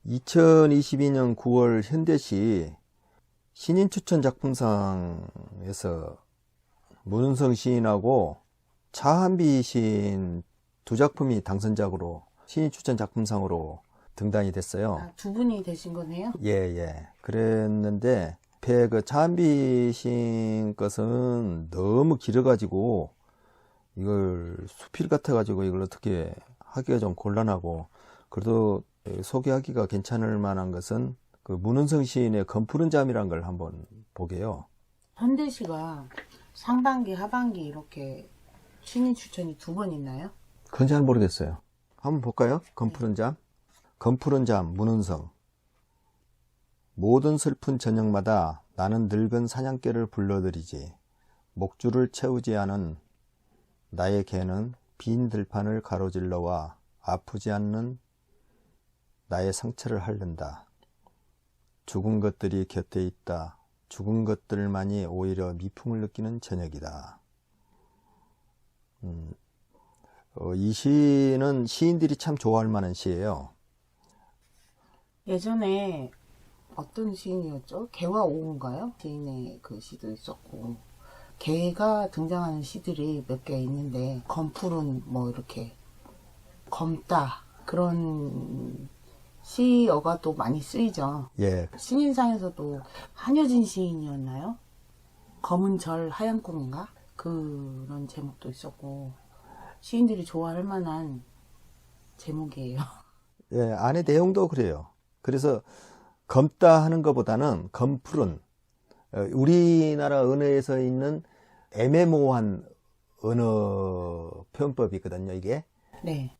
2022년 9월 현대시 신인추천 작품상에서 문은성 시인하고 차한비 시인 두 작품이 당선작으로 신인추천 작품상으로 등단이 됐어요. 아, 두 분이 되신 거네요? 예. 그랬는데 그 차한비 시인 것은 너무 길어가지고 이걸 수필 같아가지고 이걸 어떻게 하기가 좀 곤란하고, 그래도 소개하기가 괜찮을 만한 것은 그 문은성 시인의 검푸른 잠이란 걸 한번 보게요. 현대시가 상반기, 하반기 이렇게 신인 추천이 두 번 있나요? 그건 잘 모르겠어요. 한번 볼까요? 검푸른 잠. 검푸른 잠, 문은성. 모든 슬픈 저녁마다 나는 늙은 사냥개를 불러들이지. 목줄을 채우지 않은 나의 개는 빈 들판을 가로질러와 아프지 않는 나의 상처를 핥는다. 죽은 것들이 곁에 있다. 죽은 것들만이 오히려 미풍을 느끼는 저녁이다. 이 시는 시인들이 참 좋아할 만한 시예요. 예전에 어떤 시인이었죠? 개와 오운가요? 시인의 그 시도 있었고, 개가 등장하는 시들이 몇 개 있는데, 검푸른 뭐 이렇게 검다 그런 시어가 또 많이 쓰이죠. 예. 신인상에서도 한효진 시인이었나요? 검은 절 하얀 꿈인가? 그런 제목도 있었고, 시인들이 좋아할 만한 제목이에요. 예, 안에 내용도 그래요. 그래서 검다 하는 것보다는 검푸른, 우리나라 언어에서 있는 애매모호한 언어 표현법이 있거든요, 이게. 네.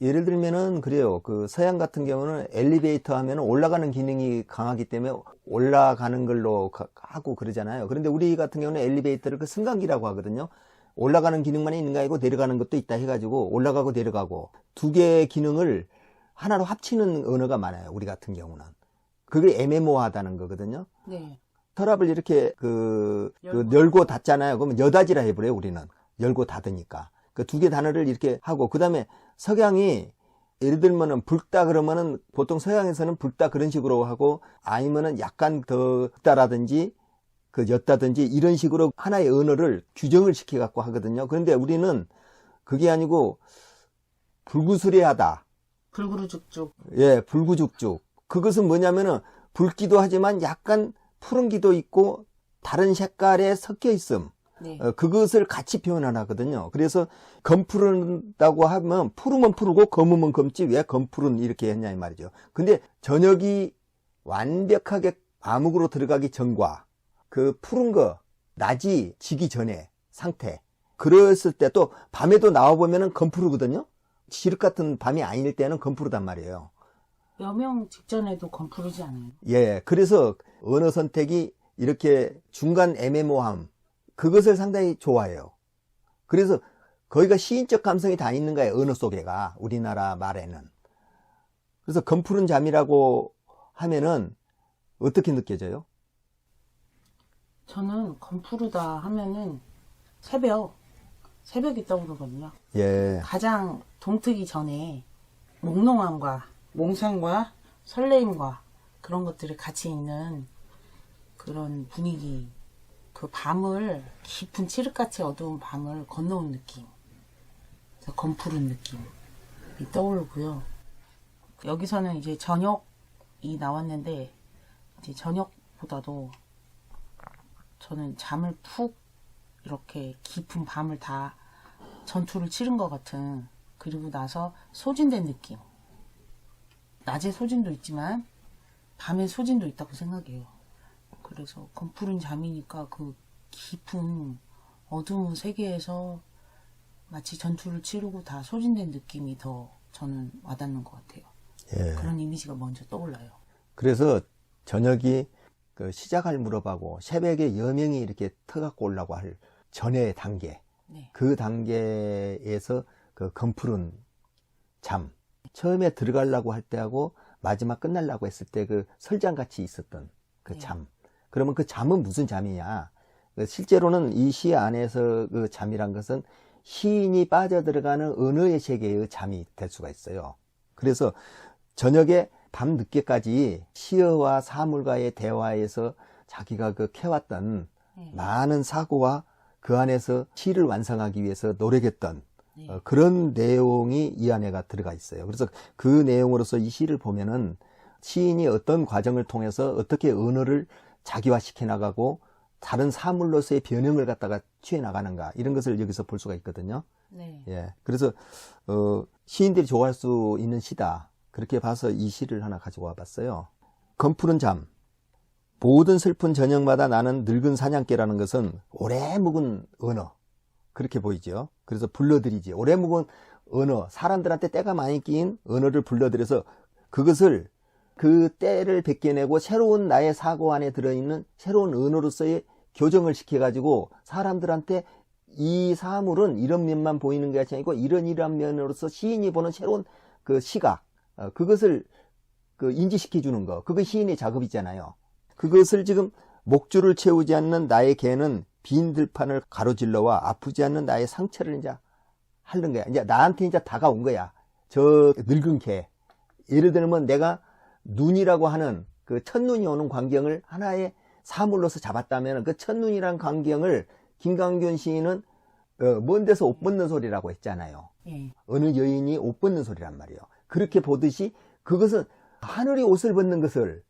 예를 들면은 그래요. 서양 같은 경우는 엘리베이터 하면 올라가는 기능이 강하기 때문에 올라가는 걸로 하고 그러잖아요. 그런데 우리 같은 경우는 엘리베이터를 승강기라고 하거든요. 올라가는 기능만 있는 거 아니고 내려가는 것도 있다 해가지고 올라가고 내려가고 두 개의 기능을 하나로 합치는 언어가 많아요. 우리 같은 경우는. 그게 애매모호하다는 거거든요. 네. 서랍을 이렇게 열고 닫잖아요. 그러면 여닫이라 해버려요, 우리는. 열고 닫으니까. 그 두 개 단어를 이렇게 하고, 그 다음에 석양이 예를 들면은 붉다 그러면은 보통 서양에서는 붉다 그런 식으로 하고, 아니면은 약간 더 붉다라든지 옅다든지 이런 식으로 하나의 언어를 규정을 시켜 갖고 하거든요. 그런데 우리는 그게 아니고 불구스레하다. 불구죽죽. 예, 불구죽죽. 그것은 뭐냐면은 붉기도 하지만 약간 푸른 기도 있고 다른 색깔에 섞여 있음. 네. 그것을 같이 표현하거든요. 그래서 검푸른다고 하면 푸르면 푸르고 검으면 검지 왜 검푸른 이렇게 했냐 이 말이죠. 근데 저녁이 완벽하게 암흑으로 들어가기 전과 그 푸른 거 낮이 지기 전에 상태, 그랬을 때 또 밤에도 나와보면은 검푸르거든요. 지륵 같은 밤이 아닐 때는 검푸르단 말이에요. 여명 직전에도 검푸르지 않아요? 예, 그래서 언어 선택이 이렇게 중간 애매모호함, 그것을 상당히 좋아해요. 그래서 거기가 시인적 감성이 다 있는 거예요, 언어 속에가, 우리나라 말에는. 그래서 검푸른 잠이라고 하면은 어떻게 느껴져요? 저는 검푸르다 하면은 새벽이 떠오르거든요. 예. 가장 동트기 전에 몽롱함과 몽상과 설레임과 그런 것들이 같이 있는 그런 분위기, 그 밤을, 깊은 칠흑같이 어두운 밤을 건너온 느낌, 검푸른 느낌이 떠오르고요. 여기서는 이제 저녁이 나왔는데, 이제 저녁보다도 저는 잠을 푹 이렇게 깊은 밤을 다 전투를 치른 것 같은, 그리고 나서 소진된 느낌. 낮에 소진도 있지만 밤에 소진도 있다고 생각해요. 그래서 검푸른 잠이니까 그 깊은 어두운 세계에서 마치 전투를 치르고 다 소진된 느낌이 더 저는 와닿는 것 같아요. 예. 그런 이미지가 먼저 떠올라요. 그래서 저녁이 시작을 물어봐고 새벽에 여명이 이렇게 터갖고 올라고 할 전의 단계, 네. 그 단계에서 그 검푸른 잠, 처음에 들어가려고 할 때하고 마지막 끝나려고 했을 때 그 설장같이 있었던 그 잠. 그러면 그 잠은 무슨 잠이냐? 실제로는 이 시 안에서 그 잠이란 것은 시인이 빠져들어가는 언어의 세계의 잠이 될 수가 있어요. 그래서 저녁에 밤 늦게까지 시어와 사물과의 대화에서 자기가 그 캐왔던 많은 사고와 그 안에서 시를 완성하기 위해서 노력했던 그런 내용이 이 안에가 들어가 있어요. 그래서 그 내용으로서 이 시를 보면은 시인이 어떤 과정을 통해서 어떻게 언어를 자기화시켜 나가고 다른 사물로서의 변형을 갖다가 취해 나가는가 이런 것을 여기서 볼 수가 있거든요. 네. 예, 그래서 시인들이 좋아할 수 있는 시다. 그렇게 봐서 이 시를 하나 가지고 와봤어요. 검푸른 잠. 모든 슬픈 저녁마다 나는 늙은 사냥개라는 것은 오래 묵은 언어. 그렇게 보이죠. 그래서 불러들이지. 오래 묵은 언어, 사람들한테 때가 많이 끼인 언어를 불러들여서 그것을 그 때를 벗겨내고 새로운 나의 사고 안에 들어있는 새로운 언어로서의 교정을 시켜가지고 사람들한테 이 사물은 이런 면만 보이는 것이 아니고 이러한 면으로서 시인이 보는 새로운 그 시각, 그것을 그 인지시켜주는 거, 그거 시인의 작업이잖아요. 그것을 지금 목줄을 채우지 않는 나의 개는 빈 들판을 가로질러와 아프지 않는 나의 상처를 이제 하는 거야. 이제 나한테 이제 다가온 거야. 저 늙은 개. 예를 들면 내가 눈이라고 하는 그 첫눈이 오는 광경을 하나의 사물로서 잡았다면 그 첫눈이란 광경을 김강균 시인은 먼 데서 옷 벗는 소리라고 했잖아요. 어느 여인이 옷 벗는 소리란 말이에요. 그렇게 보듯이 그것은 하늘이 옷을 벗는 것을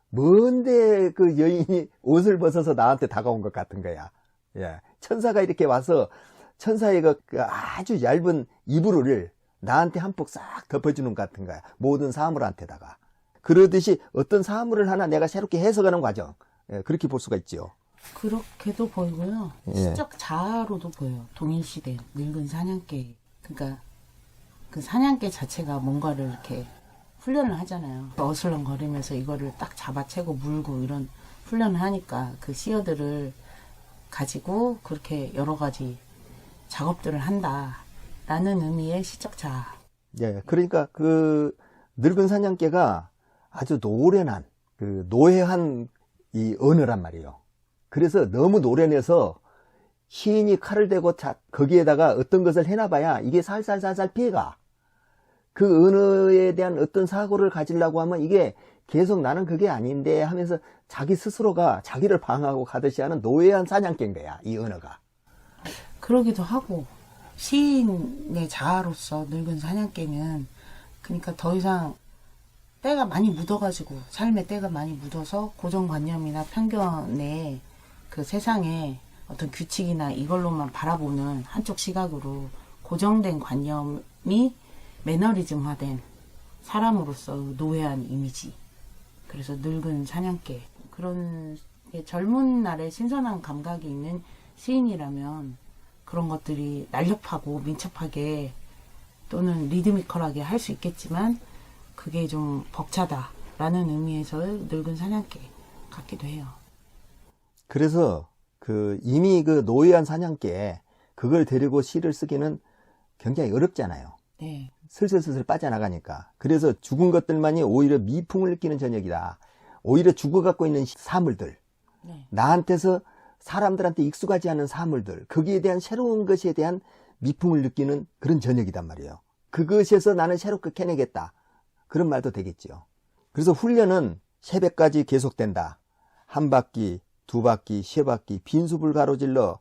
먼데 그 여인이 옷을 벗어서 나한테 다가온 것 같은 거야. 예. 천사가 이렇게 와서 천사의 그 아주 얇은 이불을 나한테 한 폭 싹 덮어주는 것 같은 거야. 모든 사물한테다가. 그러듯이 어떤 사물을 하나 내가 새롭게 해석하는 과정. 예, 그렇게 볼 수가 있죠. 그렇게도 보이고요. 시적 자아로도 보여요. 동일시된 늙은 사냥개. 그러니까 그 사냥개 자체가 뭔가를 이렇게 훈련을 하잖아요. 어슬렁거리면서 이거를 딱 잡아채고 물고 이런 훈련을 하니까 그 시어들을 가지고 그렇게 여러 가지 작업들을 한다라는 의미의 시적 자아. 예, 그러니까 그 늙은 사냥개가 아주 노련한, 그 노회한 이 언어란 말이에요. 그래서 너무 노련해서 시인이 칼을 대고 거기에다가 어떤 것을 해놔봐야 이게 살살살살 피해가. 그 언어에 대한 어떤 사고를 가지려고 하면 이게 계속 나는 그게 아닌데 하면서 자기 스스로가 자기를 방어하고 가듯이 하는 노예한 사냥개인 거야, 이 언어가. 그러기도 하고 시인의 자아로서 늙은 사냥개는 그러니까 더 이상 때가 많이 묻어가지고 삶의 때가 많이 묻어서 고정관념이나 편견에 그 세상에 어떤 규칙이나 이걸로만 바라보는 한쪽 시각으로 고정된 관념이 매너리즘화된 사람으로서 노예한 이미지. 그래서 늙은 사냥개. 그런 젊은 날에 신선한 감각이 있는 시인이라면 그런 것들이 날렵하고 민첩하게 또는 리드미컬하게 할 수 있겠지만 그게 좀 벅차다라는 의미에서 늙은 사냥개 같기도 해요. 그래서 그 이미 그 노예한 사냥개 그걸 데리고 시를 쓰기는 굉장히 어렵잖아요. 네. 슬슬슬슬 빠져나가니까. 그래서 죽은 것들만이 오히려 미풍을 느끼는 저녁이다. 오히려 죽어갖고 있는 사물들. 네. 나한테서 사람들한테 익숙하지 않은 사물들. 거기에 대한 새로운 것에 대한 미풍을 느끼는 그런 저녁이단 말이에요. 그것에서 나는 새롭게 캐내겠다. 그런 말도 되겠지요. 그래서 훈련은 새벽까지 계속된다. 한 바퀴, 두 바퀴, 세 바퀴 빈숲을 가로질러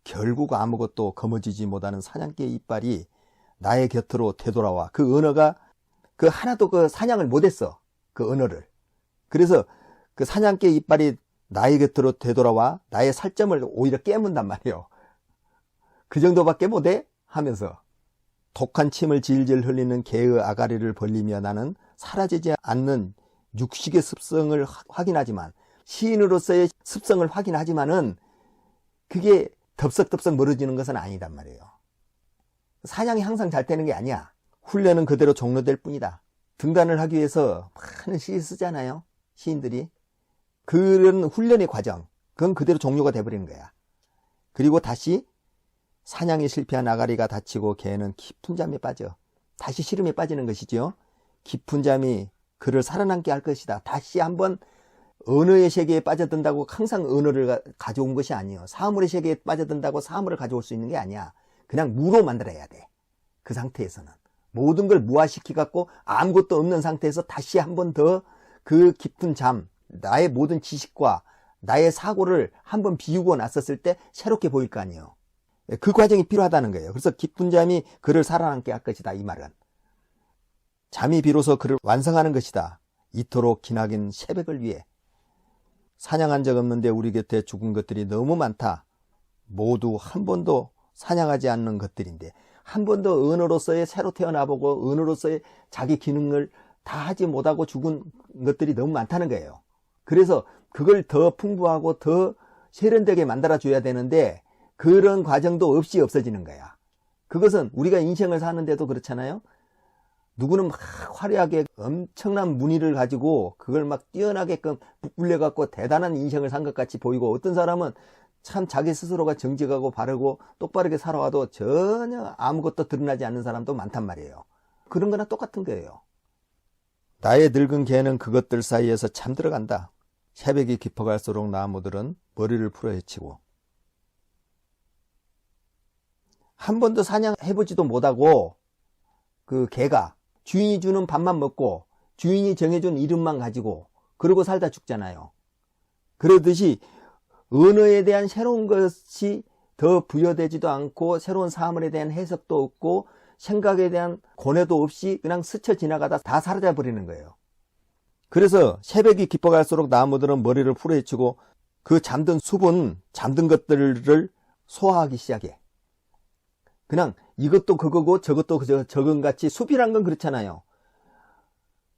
결국 아무것도 거머쥐지 못하는 사냥개의 이빨이 나의 곁으로 되돌아와. 그 언어가 그 하나도 그 사냥을 못했어. 그 언어를. 그래서 그 사냥개 이빨이 나의 곁으로 되돌아와 나의 살점을 오히려 깨문단 말이에요. 그 정도밖에 못해? 하면서 독한 침을 질질 흘리는 개의 아가리를 벌리며 나는 사라지지 않는 육식의 습성을 확인하지만 시인으로서의 습성을 확인하지만은 그게 덥석덥석 멀어지는 것은 아니단 말이에요. 사냥이 항상 잘 되는 게 아니야. 훈련은 그대로 종료될 뿐이다. 등단을 하기 위해서 많은 시 쓰잖아요. 시인들이. 그런 훈련의 과정, 그건 그대로 종료가 돼버리는 거야. 그리고 다시 사냥에 실패한 아가리가 다치고 개는 깊은 잠에 빠져. 다시 시름에 빠지는 것이죠. 깊은 잠이 그를 살아남게 할 것이다. 다시 한번 언어의 세계에 빠져든다고 항상 언어를 가져온 것이 아니에요. 사물의 세계에 빠져든다고 사물을 가져올 수 있는 게 아니야. 그냥 무로 만들어야 돼. 그 상태에서는. 모든 걸 무화시키 갖고 아무것도 없는 상태에서 다시 한 번 더 그 깊은 잠, 나의 모든 지식과 나의 사고를 한 번 비우고 났었을 때 새롭게 보일 거 아니에요. 그 과정이 필요하다는 거예요. 그래서 깊은 잠이 그를 살아남게 할 것이다, 이 말은. 잠이 비로소 그를 완성하는 것이다. 이토록 기나긴 새벽을 위해. 사냥한 적 없는데 우리 곁에 죽은 것들이 너무 많다. 모두 한 번도 사냥하지 않는 것들인데 한 번도 은어로서의 새로 태어나보고 은어로서의 자기 기능을 다 하지 못하고 죽은 것들이 너무 많다는 거예요. 그래서 그걸 더 풍부하고 더 세련되게 만들어줘야 되는데 그런 과정도 없이 없어지는 거야. 그것은 우리가 인생을 사는데도 그렇잖아요. 누구는 막 화려하게 엄청난 무늬를 가지고 그걸 막 뛰어나게끔 부풀려갖고 대단한 인생을 산 것 같이 보이고 어떤 사람은 참 자기 스스로가 정직하고 바르고 똑바르게 살아와도 전혀 아무것도 드러나지 않는 사람도 많단 말이에요. 그런 거나 똑같은 거예요. 나의 늙은 개는 그것들 사이에서 잠들어간다. 새벽이 깊어갈수록 나무들은 머리를 풀어헤치고 한 번도 사냥해보지도 못하고 그 개가 주인이 주는 밥만 먹고 주인이 정해준 이름만 가지고 그러고 살다 죽잖아요. 그러듯이 언어에 대한 새로운 것이 더 부여되지도 않고 새로운 사물에 대한 해석도 없고 생각에 대한 고뇌도 없이 그냥 스쳐 지나가다 다 사라져 버리는 거예요. 그래서 새벽이 깊어갈수록 나무들은 머리를 풀어헤치고 그 잠든 숲은 잠든 것들을 소화하기 시작해. 그냥 이것도 그거고 저것도 저건 같이 숲이란 건 그렇잖아요.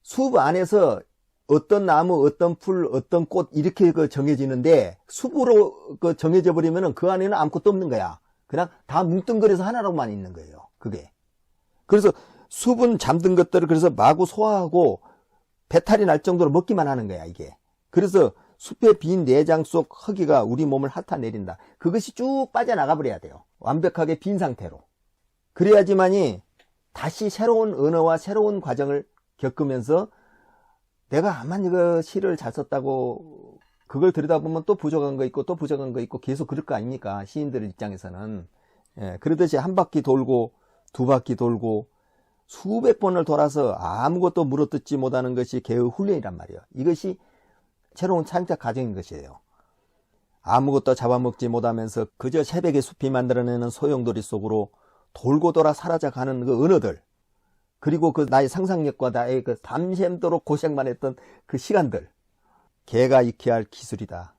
숲 안에서 어떤 나무, 어떤 풀, 어떤 꽃 이렇게 정해지는데 숲으로 정해져 버리면 그 안에는 아무것도 없는 거야. 그냥 다 뭉뚱그려서 하나로만 있는 거예요. 그게. 그래서 숲은 잠든 것들을 그래서 마구 소화하고 배탈이 날 정도로 먹기만 하는 거야, 이게. 그래서 숲의 빈 내장 속 허기가 우리 몸을 핥아내린다. 그것이 쭉 빠져나가 버려야 돼요. 완벽하게 빈 상태로. 그래야지만이 다시 새로운 언어와 새로운 과정을 겪으면서 내가 아만 이거 시를 잘 썼다고 그걸 들여다보면 또 부족한 거 있고 또 부족한 거 있고 계속 그럴 거 아닙니까? 시인들 입장에서는. 예, 그러듯이 한 바퀴 돌고 두 바퀴 돌고 수백 번을 돌아서 아무것도 물어뜯지 못하는 것이 개의 훈련이란 말이에요. 이것이 새로운 창작 과정인 것이에요. 아무것도 잡아먹지 못하면서 그저 새벽의 숲이 만들어내는 소용돌이 속으로 돌고 돌아 사라져가는 그 언어들, 그리고 그 나의 상상력과 나의 그 밤샘도록 고생만 했던 그 시간들, 개가 익혀야 할 기술이다.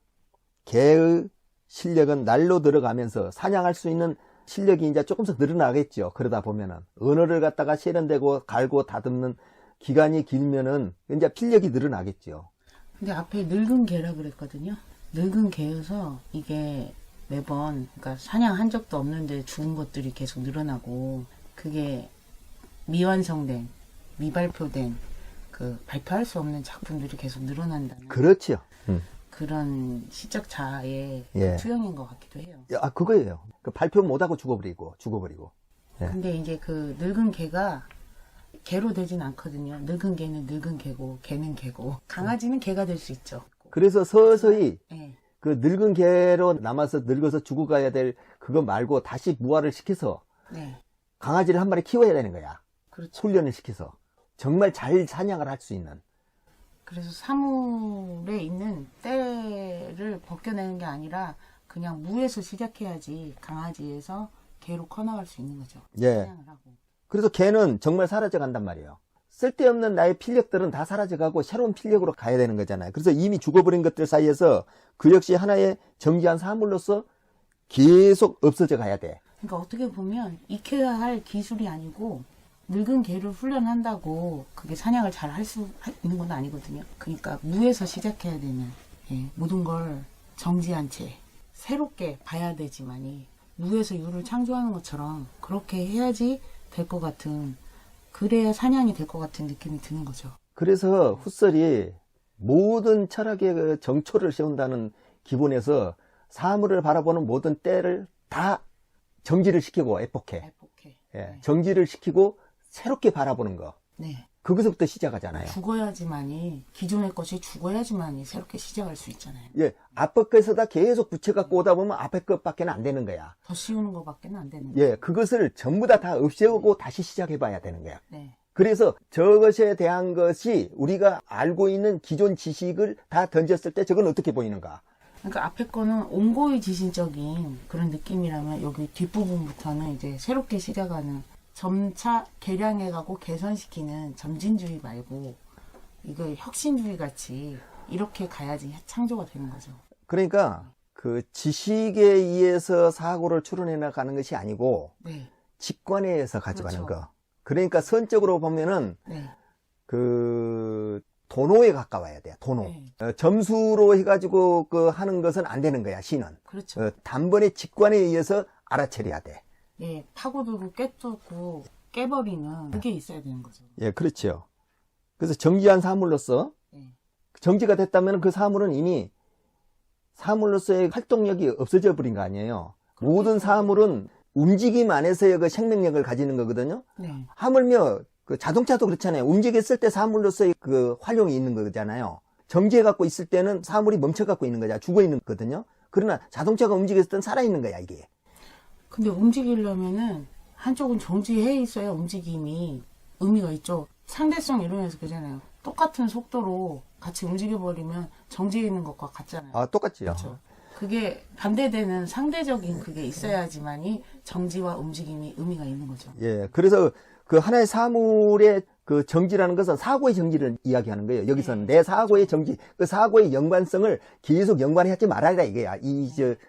개의 실력은 날로 들어가면서 사냥할 수 있는 실력이 이제 조금씩 늘어나겠죠. 그러다 보면은 언어를 갖다가 세련되고 갈고 다듬는 기간이 길면은 이제 필력이 늘어나겠죠. 근데 앞에 늙은 개라 그랬거든요. 늙은 개여서 이게 매번 그러니까 사냥한 적도 없는데 죽은 것들이 계속 늘어나고 그게 미완성된 미발표된 그 발표할 수 없는 작품들이 계속 늘어난다는 그렇죠. 그런 시적자의 예. 투영인 것 같기도 해요. 아, 그거예요. 그 발표 못하고 죽어버리고. 예. 근데 이제 그 늙은 개가 개로 되진 않거든요. 늙은 개는 늙은 개고 개는 개고 강아지는 개가 될 수 있죠. 그래서 서서히 네. 그 늙은 개로 남아서 늙어서 죽어가야 될 그거 말고 다시 무화를 시켜서 네. 강아지를 한 마리 키워야 되는 거야. 그렇죠. 훈련을 시켜서 정말 잘 사냥을 할 수 있는. 그래서 사물에 있는 때를 벗겨내는 게 아니라 그냥 무에서 시작해야지 강아지에서 개로 커나갈 수 있는 거죠. 예. 사냥을 하고. 그래서 개는 정말 사라져 간단 말이에요. 쓸데없는 나의 필력들은 다 사라져가고 새로운 필력으로 가야 되는 거잖아요. 그래서 이미 죽어버린 것들 사이에서 그 역시 하나의 정지한 사물로서 계속 없어져 가야 돼. 그러니까 어떻게 보면 익혀야 할 기술이 아니고 늙은 개를 훈련한다고 그게 사냥을 잘 할 수 있는 건 아니거든요. 그러니까 무에서 시작해야 되는 모든 걸 정지한 채 새롭게 봐야 되지만이 무에서 유를 창조하는 것처럼 그렇게 해야지 될 것 같은 그래야 사냥이 될 것 같은 느낌이 드는 거죠. 그래서 후설이 모든 철학의 그 정초를 세운다는 기본에서 사물을 바라보는 모든 때를 다 정지를 시키고 에포케. 에포케. 예, 정지를 시키고 새롭게 바라보는 거. 네. 그것부터 시작하잖아요. 죽어야지만이, 기존의 것이 죽어야지만이 새롭게 시작할 수 있잖아요. 예, 앞에 것에다 계속 붙여갖고 오다 보면 앞에 것밖에 안 되는 거야. 더 씌우는 것밖에 안 되는 거예요. 예, 그것을 전부 다 없애고 다시 시작해봐야 되는 거야. 네. 그래서 저것에 대한 것이 우리가 알고 있는 기존 지식을 다 던졌을 때 저건 어떻게 보이는가? 그러니까 앞에 거는 옹고의 지신적인 그런 느낌이라면 여기 뒷부분부터는 이제 새롭게 시작하는, 점차 개량해가고 개선시키는 점진주의 말고 이거 혁신주의 같이 이렇게 가야지 창조가 되는 거죠. 그러니까 그 지식에 의해서 사고를 추론해 나가는 것이 아니고 네. 직관에 의해서 가져가는 그렇죠. 거. 그러니까 선적으로 보면은 네. 그 도노에 가까워야 돼요. 도노. 네. 점수로 해가지고 그 하는 것은 안 되는 거야. 시는. 그렇죠. 단번에 직관에 의해서 알아차려야 돼. 예, 파고들고 깨뚫고 깨버리는 그게 있어야 되는 거죠. 예, 그렇죠. 그래서 정지한 사물로서 예. 정지가 됐다면 그 사물은 이미 사물로서의 활동력이 없어져 버린 거 아니에요. 모든 사물은 움직임 안에서의 그 생명력을 가지는 거거든요. 네. 하물며 그 자동차도 그렇잖아요. 움직였을 때 사물로서의 그 활용이 있는 거잖아요. 정지해 갖고 있을 때는 사물이 멈춰 갖고 있는 거잖아. 죽어 있는 거거든요. 그러나 자동차가 움직였을 때는 살아 있는 거야, 이게. 근데 움직이려면은 한쪽은 정지해 있어야 움직임이 의미가 있죠. 상대성 이론에서 그잖아요. 똑같은 속도로 같이 움직여버리면 정지해 있는 것과 같잖아요. 아, 똑같지요. 그렇죠. 그게 반대되는 상대적인 그게 있어야지만이 정지와 움직임이 의미가 있는 거죠. 예. 그래서 그 하나의 사물의 그 정지라는 것은 사고의 정지를 이야기하는 거예요. 여기서는 내 사고의 정지, 그 사고의 연관성을 계속 연관하지 말아야 이게야.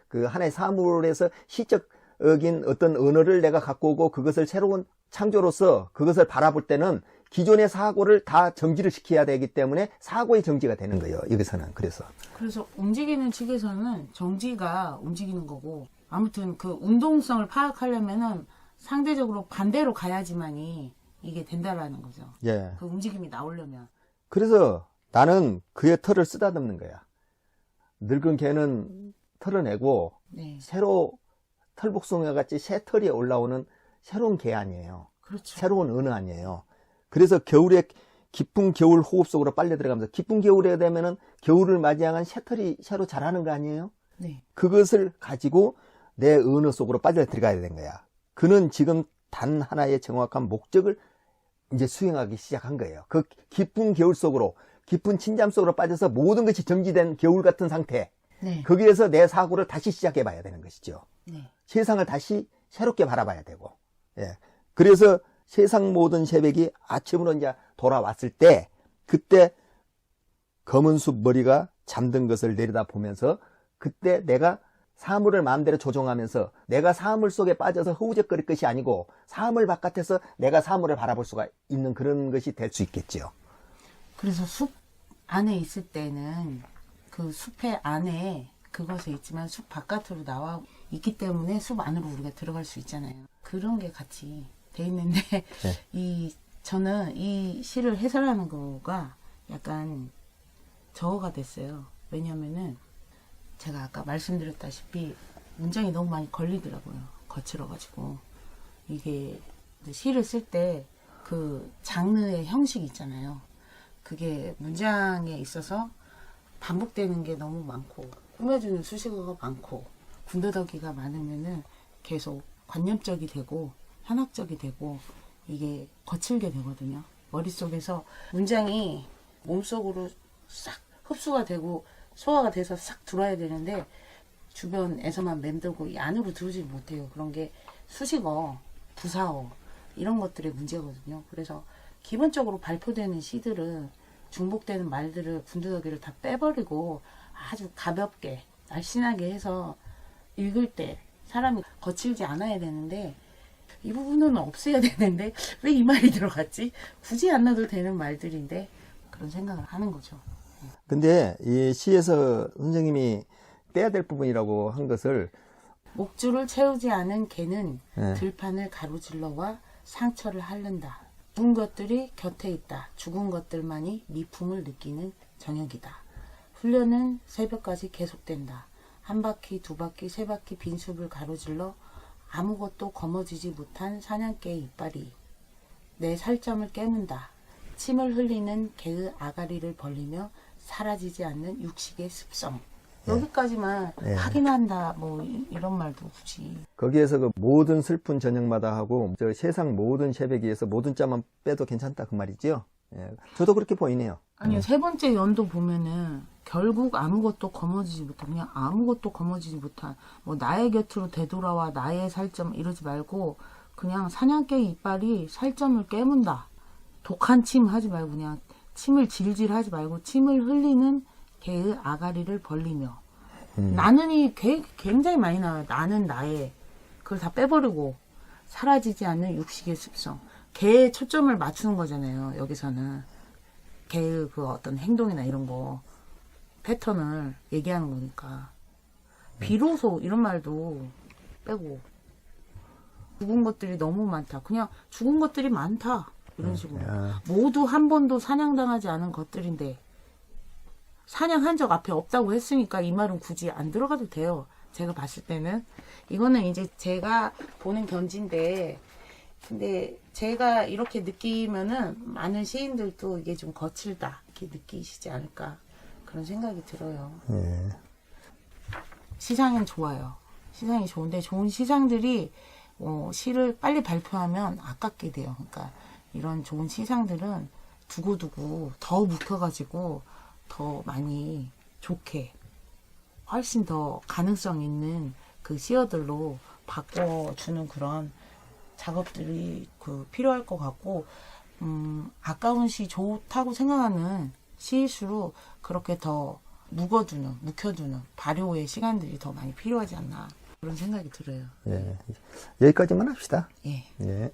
그 하나의 사물에서 시적인 어떤 언어를 내가 갖고 오고 그것을 새로운 창조로서 그것을 바라볼 때는 기존의 사고를 다 정지를 시켜야 되기 때문에 사고의 정지가 되는 거예요. 여기서는. 그래서 움직이는 측에서는 정지가 움직이는 거고, 아무튼 그 운동성을 파악하려면은 상대적으로 반대로 가야지만이 이게 된다라는 거죠. 예. 그 움직임이 나오려면. 그래서 나는 그의 털을 쓰다듬는 거야. 늙은 개는 털어내고 네. 새로 털복숭아 같이 새 털이 올라오는 새로운 개 아니에요. 그렇죠. 새로운 언어 아니에요. 그래서 겨울에 깊은 겨울 호흡 속으로 빨려 들어가면서 깊은 겨울에 되면은 겨울을 맞이한 새털이 새로 자라는 거 아니에요? 네. 그것을 가지고 내 언어 속으로 빠져 들어가야 되는 거야. 그는 지금 단 하나의 정확한 목적을 이제 수행하기 시작한 거예요. 그 깊은 겨울 속으로, 깊은 침잠 속으로 빠져서 모든 것이 정지된 겨울 같은 상태. 네. 거기에서 내 사고를 다시 시작해 봐야 되는 것이죠. 네. 세상을 다시 새롭게 바라봐야 되고. 예. 그래서 세상 모든 새벽이 아침으로 이제 돌아왔을 때, 그때 검은 숲 머리가 잠든 것을 내려다 보면서, 그때 내가 사물을 마음대로 조종하면서 내가 사물 속에 빠져서 허우적거릴 것이 아니고 사물 바깥에서 내가 사물을 바라볼 수가 있는 그런 것이 될 수 있겠죠. 그래서 숲 안에 있을 때는 그 숲의 안에 그것에 있지만 숲 바깥으로 나와 있기 때문에 숲 안으로 우리가 들어갈 수 있잖아요. 그런 게 같이 돼 있는데 네. 저는 이 시를 해설하는 거가 약간 저어가 됐어요. 왜냐면은 제가 아까 말씀드렸다시피 문장이 너무 많이 걸리더라고요. 거칠어가지고. 이게 시를 쓸 때 그 장르의 형식이 있잖아요. 그게 문장에 있어서 반복되는 게 너무 많고 꾸며주는 수식어가 많고 군더더기가 많으면은 계속 관념적이 되고 현학적이 되고 이게 거칠게 되거든요. 머릿속에서 문장이 몸속으로 싹 흡수가 되고 소화가 돼서 싹 들어와야 되는데 주변에서만 맴돌고 이 안으로 들어오지 못해요. 그런 게 수식어, 부사어 이런 것들의 문제거든요. 그래서 기본적으로 발표되는 시들은 중복되는 말들을 군더더기를 다 빼버리고 아주 가볍게 날씬하게 해서 읽을 때 사람이 거칠지 않아야 되는데 이 부분은 없애야 되는데 왜 이 말이 들어갔지? 굳이 안 넣어도 되는 말들인데 그런 생각을 하는 거죠. 근데 이 시에서 선생님이 빼야 될 부분이라고 한 것을 목줄을 채우지 않은 개는 네. 들판을 가로질러와 상처를 핥는다. 죽은 것들이 곁에 있다. 죽은 것들만이 미품을 느끼는 저녁이다. 훈련은 새벽까지 계속된다. 한 바퀴, 두 바퀴, 세 바퀴 빈숲을 가로질러 아무것도 거머쥐지 못한 사냥개의 이빨이 내 살점을 깨문다. 침을 흘리는 개의 아가리를 벌리며 사라지지 않는 육식의 습성. 여기까지만 확인한다 뭐 이런 말도 굳이. 거기에서 그 모든 슬픈 저녁마다 하고 저 세상 모든 새벽에서 모든 자만 빼도 괜찮다 그 말이지요. 저도 그렇게 보이네요. 아니요, 세 번째 연도 보면은 결국 아무것도 거머쥐지 못한, 그냥 아무것도 거머쥐지 못한, 뭐 나의 곁으로 되돌아와 나의 살점 이러지 말고 그냥 사냥개 이빨이 살점을 깨문다. 독한 침 하지 말고 그냥 침을 질질 하지 말고 침을 흘리는 개의 아가리를 벌리며. 나는이 굉장히 많이 나와요. 나는 나의. 그걸 다 빼버리고 사라지지 않는 육식의 습성. 개에 초점을 맞추는 거잖아요. 여기서는. 개의 그 어떤 행동이나 이런 거 패턴을 얘기하는 거니까. 비로소 이런 말도 빼고. 죽은 것들이 너무 많다. 그냥 죽은 것들이 많다. 이런 식으로. 모두 한 번도 사냥당하지 않은 것들인데 사냥한 적 앞에 없다고 했으니까 이 말은 굳이 안 들어가도 돼요. 제가 봤을 때는. 이거는 이제 제가 보는 견지인데, 근데 제가 이렇게 느끼면은 많은 시인들도 이게 좀 거칠다 이렇게 느끼시지 않을까 그런 생각이 들어요. 시상은 좋아요. 시상이 좋은데 좋은 시상들이 시를 빨리 발표하면 아깝게 돼요. 그러니까 이런 좋은 시상들은 두고두고 더 묵혀가지고 더 많이 좋게 훨씬 더 가능성 있는 그 시어들로 바꿔주는 그런 작업들이 필요할 것 같고, 아까운 시 좋다고 생각하는 시일수록 그렇게 더 묵혀두는 발효의 시간들이 더 많이 필요하지 않나 그런 생각이 들어요. 여기까지만 합시다. 예. 예.